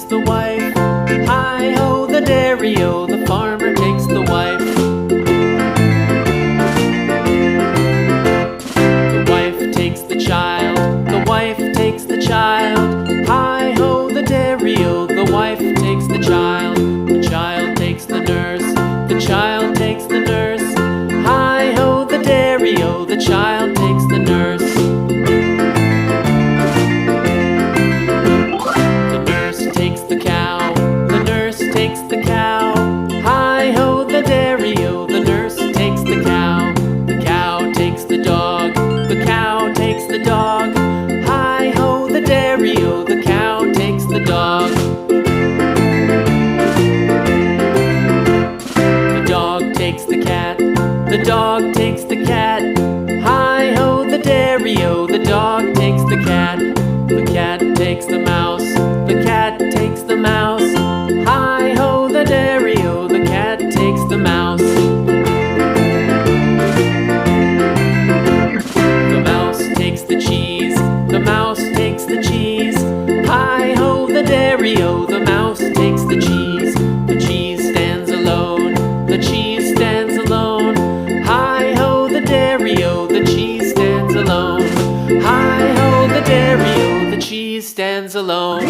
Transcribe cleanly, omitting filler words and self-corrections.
the wife. Hi-ho, the dairy-o, the farmer takes the wife. The wife takes the child, the wife takes the child. Hi-ho, the dairy-o, the wife takes the child. The child takes the nurse, the child takes the nurse. Hi-ho, the dairy-o, the child takes the nurse. The nurse takes the cow, the nurse takes the cow. Hi-ho, the dairy-o, the nurse takes the cow. The cow takes the dog, the cow takes the dog. Hi-ho, the dairy-o, the cow takes the dog. The dog takes the cat, the dog takes the cat. Hi-ho, the dairy-o, the dog takes the cat. The cat takes the mouse, the cat takes the mouse. Hi-ho, the dairy-o, the cat takes the mouse. The mouse takes the cheese, the mouse takes the cheese. Hi-ho, the dairy-o, the mouse takes the cheese. The cheese stands alone, the cheese stands alone. Hi-ho, the dairy-o, the cheese stands alone. Hi-ho, the dairy-o, the cheese stands alone.